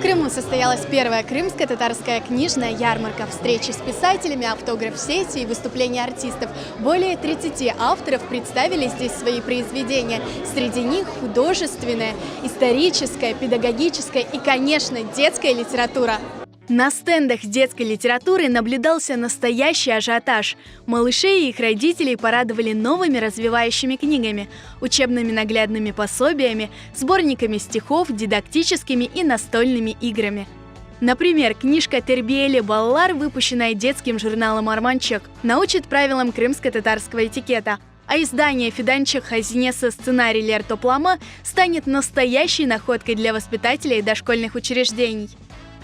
Крыму состоялась первая крымско-татарская книжная ярмарка. Встречи с писателями, автограф-сессии и выступления артистов. Более 30 авторов представили здесь свои произведения. Среди них художественная, историческая, педагогическая и, конечно, детская литература. На стендах детской литературы наблюдался настоящий ажиотаж. Малышей и их родителей порадовали новыми развивающими книгами, учебными наглядными пособиями, сборниками стихов, дидактическими и настольными играми. Например, книжка «Тербиели Баллар», выпущенная детским журналом «Арманчик», научит правилам крымско-татарского этикета. А издание «Фиданчик Хазинеса. Сценарий Лер Топлама» станет настоящей находкой для воспитателей дошкольных учреждений.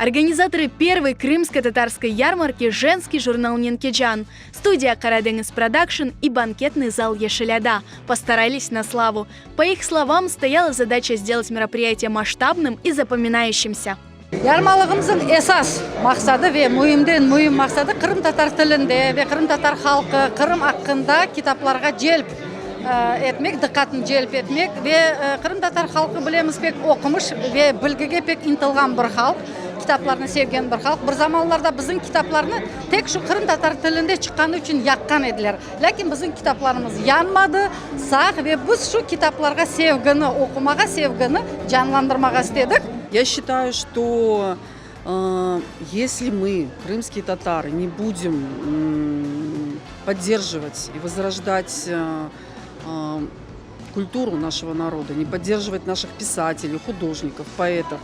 Организаторы первой крымско-татарской ярмарки – женский журнал «Ненкеджан», студия «Карадеңіз Продакшн» и банкетный зал «Ешеляда» постарались на славу. По их словам, стояла задача сделать мероприятие масштабным и запоминающимся. Ярмалығымыздың esas мақсады ve mühim мақсады Қырым татар тілінде ve Қырым татар халқы Қырым hakkında kitaplarga celp etmek, dikkatini celp etmek ve Қырым татар халқы bilemiz pek okumuş ve bilgiге pek intilgan bir halk. Kitaplarını sevgen bir halk. Bir zamanlarda bizim kitaplarını tek şu Kırım Tatar tilinde çıkanı için yakkan ediler. Lakin bizim kitaplarımız yanmadı, sağ ve biz şu kitaplarga sevgini, okumaga sevgini canlandırmaga istedik. Я считаю, что если мы, крымские татары, не будем поддерживать и возрождать культуру нашего народа, не поддерживать наших писателей, художников, поэтов,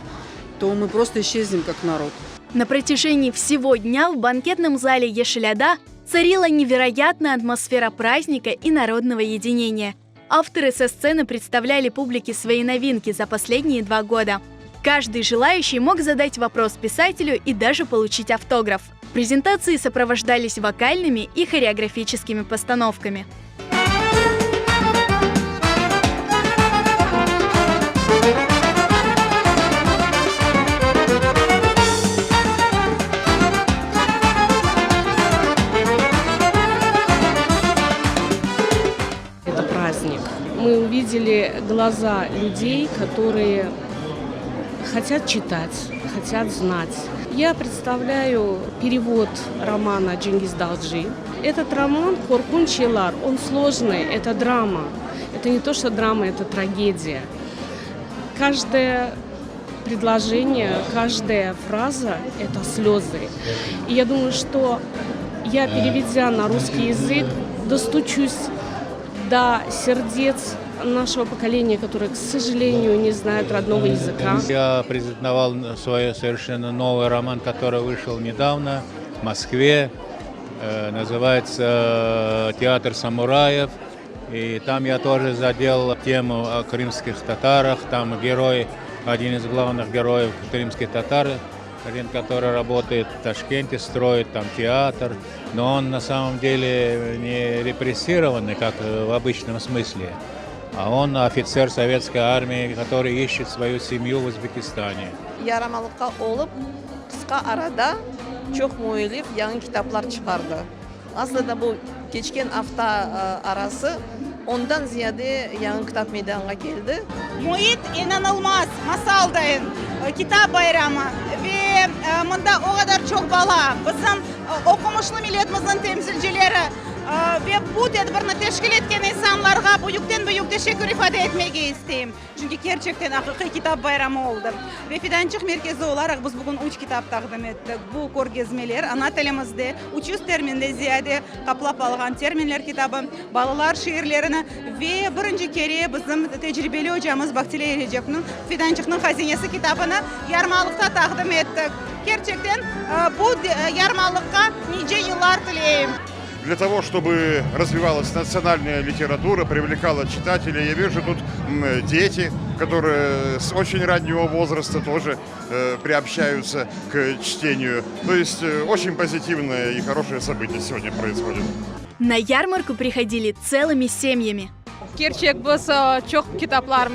то мы просто исчезнем как народ. На протяжении всего дня в банкетном зале «Ешеляда» царила невероятная атмосфера праздника и народного единения. Авторы со сцены представляли публике свои новинки за последние 2 года. Каждый желающий мог задать вопрос писателю и даже получить автограф. Презентации сопровождались вокальными и хореографическими постановками. Мы увидели глаза людей, которые хотят читать, хотят знать. Я представляю перевод романа Джингиз Далджи. Этот роман «Коркунч Елар», он сложный, это драма. Это не то, что драма, это трагедия. Каждое предложение, каждая фраза – это слезы. И я думаю, что я, переведя на русский язык, достучусь до сердец нашего поколения, которое, к сожалению, не знает родного языка. Я презентовал свой совершенно новый роман, который вышел недавно в Москве. Называется «Театр самураев». И там я тоже задел тему о крымских татарах. Там герой, один из главных героев крымских татар, который работает в Ташкенте, строит там театр, но он на самом деле не репрессированный, как в обычном смысле, а он офицер советской армии, который ищет свою семью в Узбекистане. Ярамалыкка олып, кыска арада чок мойлып, яңы китаплар чыгарды. Aslında bu geçken hafta arası ondan ziyade yaڭы kitap meydana geldi. Muhit inanılmaz, masaldayın, kitap bayramı ve bunda o kadar çok bala. Bizim okumuşlu milletimizin temsilcileri ve bu tedbirini teşkil etken insanlarga büyük teşekkür ifade etmek isteyim. Çünkü gerçekten hakiki kitap bayramı oldu. Ve Fidançık merkezi olarak biz bugün 3 kitap takdim ettik. Bu ko'rgazmalar ana tilimizde 300 terminde ziyade kaplap algan terminler kitabı, balalar şiirlerini ve birinci kere bizim tecrübeli hocamız Baktile Recep'nin Fidançık'ın Hazinesi kitabını yarmalıkta takdim ettik. Gerçekten bu yarmalıkka nice yıllar dileyim. Для того, чтобы развивалась национальная литература, привлекала читателей, я вижу тут дети, которые с очень раннего возраста тоже приобщаются к чтению. То есть очень позитивное и хорошее событие сегодня происходит. На ярмарку приходили целыми семьями. Gerçek biz çok kitaplar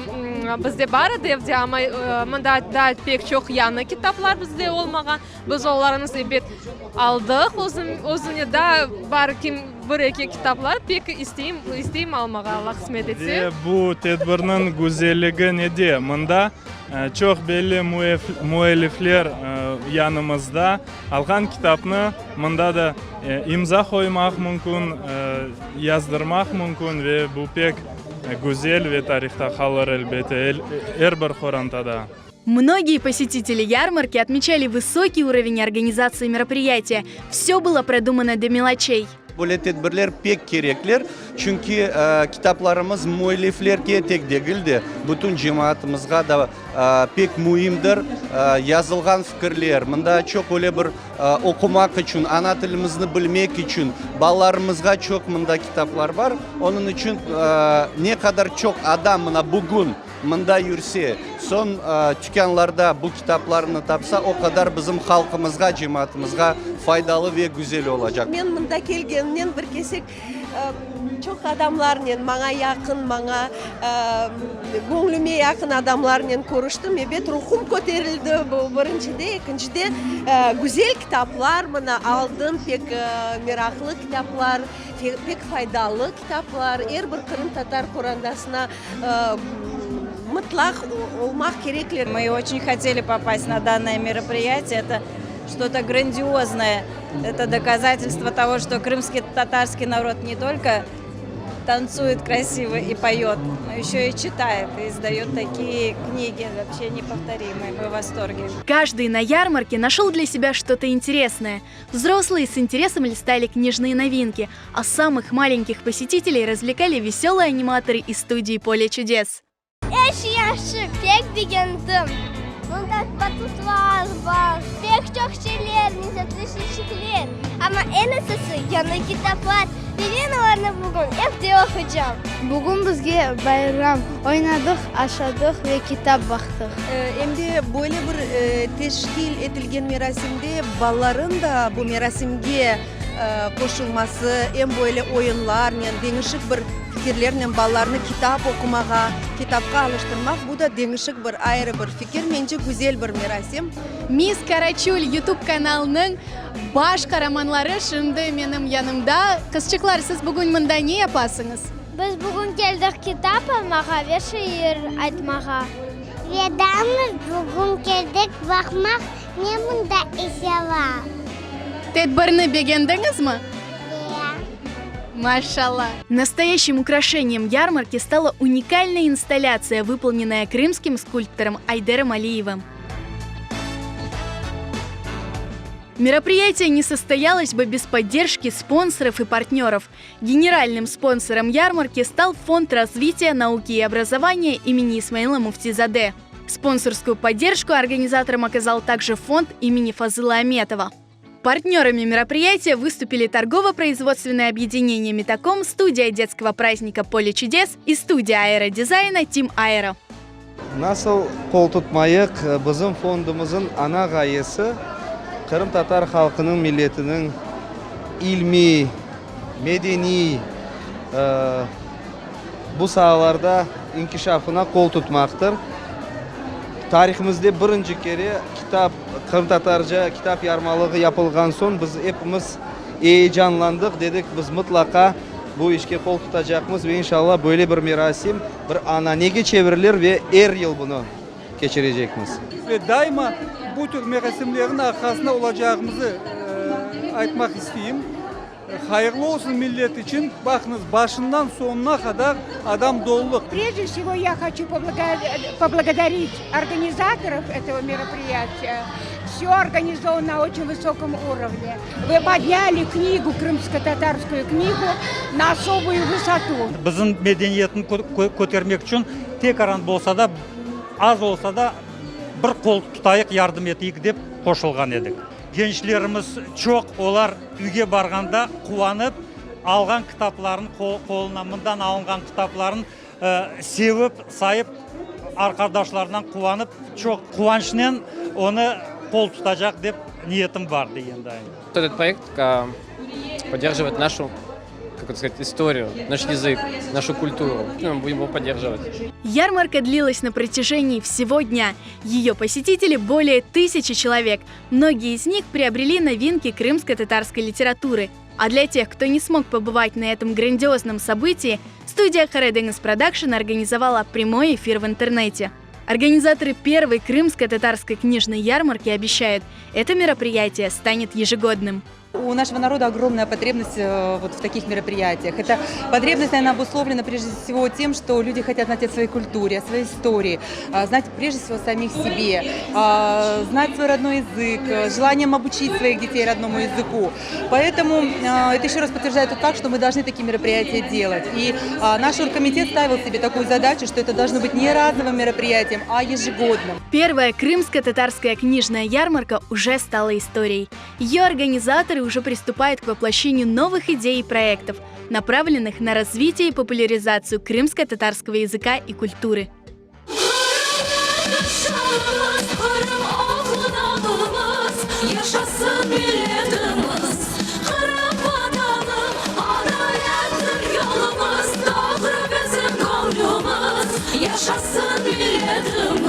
bizde var evde ama da pek çok yanı kitaplar bizde olmagan. Biz onların sebep aldık. Uzun da var kim bir-iki kitaplar pek isteyim almağa Allah kısmet etse. Bu tedbirning go'zalligi nede? Mında Çok belli muellifler yanımızda. Algan kitapını mında da imza koymak mümkün, yazdırmak mümkün ve bu pek güzel ve tarihte kalır elbette her bir Хоранtada. Многие посетители ярмарки отмечали высокий уровень организации мероприятия. Все было продумано до мелочей. Böyle tedbirler pek gerekli çünkü kitaplarımız muelliflerge tek değildi. Bütün cemaatimizga da pek mühimdir yazılgan fikirler. Mında çok öyle bir okumak için, ana tilimizni bilmek için ballarımızga çok mında kitaplar var. Onun için ne kadar çok adam bugün mında yürse, son dükkanlarda bu kitaplarını tapsa o kadar bizim halkımızga, cemaatimizga faydalı ve güzel olacak. Ben mında kelgenden bir kesek çok adamlarla, bana yakın, bana gönlüme yakın adamlarla konuştum. Evet, ruhum koterildi bu birincide, ikincide güzel kitaplar bana aldım, pek meraklı kitaplar, pek faydalı kitaplar. Her bir Kırım Tatar Kurandasına mutlak olmak gerekli. Мы очень хотели попасть на данное мероприятие. Это что-то грандиозное. Это доказательство того, что крымский татарский народ не только танцует красиво и поет, но еще и читает, и издает такие книги, вообще неповторимые. Мы в восторге. Каждый на ярмарке нашел для себя что-то интересное. Взрослые с интересом листали книжные новинки, а самых маленьких посетителей развлекали веселые аниматоры из студии «Поле чудес». Yaşlı, pek beğendim. Bunda batutlar var, pek çok şeyler, nizatlaşıklar. Ama en asası yanı kitaplar. Ben onları bugün evde okuyacağım. Bugün bizge bayram oynadık, aşadık ve kitap baktık. Endi böyle bir teşkil etilgen merasimde balların da bu merasimge koşulması, hem böyle oyunlar, değişik bir fikirlerle ballarını kitap okumağa, kitapka alıştırmak, bu da değişik bir ayrı bir fikir, bence güzel bir merasim. Miss Карачуль YouTube kanalının baş kahramanları şimdi benim yanımda. Kızçıklar, siz bugün mında ne yapasınız? Biz bugün geldik kitap almağa ve şiir aytmağa. Ve bugün geldik bakmak ne bunda işe var. Tedbirini beğendiniz mi? Машалла! Настоящим украшением ярмарки стала уникальная инсталляция, выполненная крымским скульптором Айдером Алиевым. Мероприятие не состоялось бы без поддержки спонсоров и партнеров. Генеральным спонсором ярмарки стал Фонд развития науки и образования имени Исмаила Муфтизаде. Спонсорскую поддержку организаторам оказал также фонд имени Фазыла Аметова. Партнерами мероприятия выступили торгово-производственное объединение «Метаком», студия детского праздника «Поле чудес» и студия аэродизайна «Тим Аэро». Nasıl kol tutmayık, bizim fondumuzun ana gayesi Kırım Tatar halkının, milletinin ilmi, medeni bu sahalarda inkişafına kol tutmaktır. Tarihimizde birinci kere Kırım Tatarca kitap yarmalığı yapılgan son biz hepimiz heyecanlandık, dedik biz mutlaka bu işe kol tutacağımız ve inşallah böyle bir merasim bir ananege çevrilir ve her yıl bunu geçireceğimiz. Ve daima bu tür merasimlerin arkasında olacağımızı aytmak isteyeyim. Hayırlı olsun millet için. Bakınız başından sonuna kadar adam doluluk. Прежде всего я хочу поблагодарить организаторов этого мероприятия. Все организовано на очень высоком уровне. Вы подняли книгу, крымско-татарскую книгу, на особую высоту. Bizim medeniyetini көтермек için tek aran bolsa da, az olsa da bir kol tutayık, yardım eteyik dep koşulgan edik. Gençlerimiz çok, olar üge barganda kuvanıp algan kitapların koluna mından alıngan kitapların sevip sayıp arkadaşlarından kuvanıp çok kuvançla onu kol tutacak dep niyetim vardı енді. Этот проект поддерживает нашу, как это сказать, историю, наш язык, нашу культуру. Мы будем его поддерживать. Ярмарка длилась на протяжении всего дня. Ее посетители более 1000 человек. Многие из них приобрели новинки крымско-татарской литературы. А для тех, кто не смог побывать на этом грандиозном событии, студия Karadeniz Production организовала прямой эфир в интернете. Организаторы первой крымско-татарской книжной ярмарки обещают, это мероприятие станет ежегодным. У нашего народа огромная потребность вот в таких мероприятиях. Эта потребность, наверное, обусловлена прежде всего тем, что люди хотят знать о своей культуре, о своей истории, знать прежде всего о самих себе, знать свой родной язык, желанием обучить своих детей родному языку. Поэтому это еще раз подтверждает тот факт, что мы должны такие мероприятия делать. И наш оргкомитет ставил себе такую задачу, что это должно быть не разовым мероприятием, а ежегодным. Первая крымско-татарская книжная ярмарка уже стала историей. Ее организаторы уже приступают к воплощению новых идей и проектов, направленных на развитие и популяризацию крымско-татарского языка и культуры. Yaşasın milletim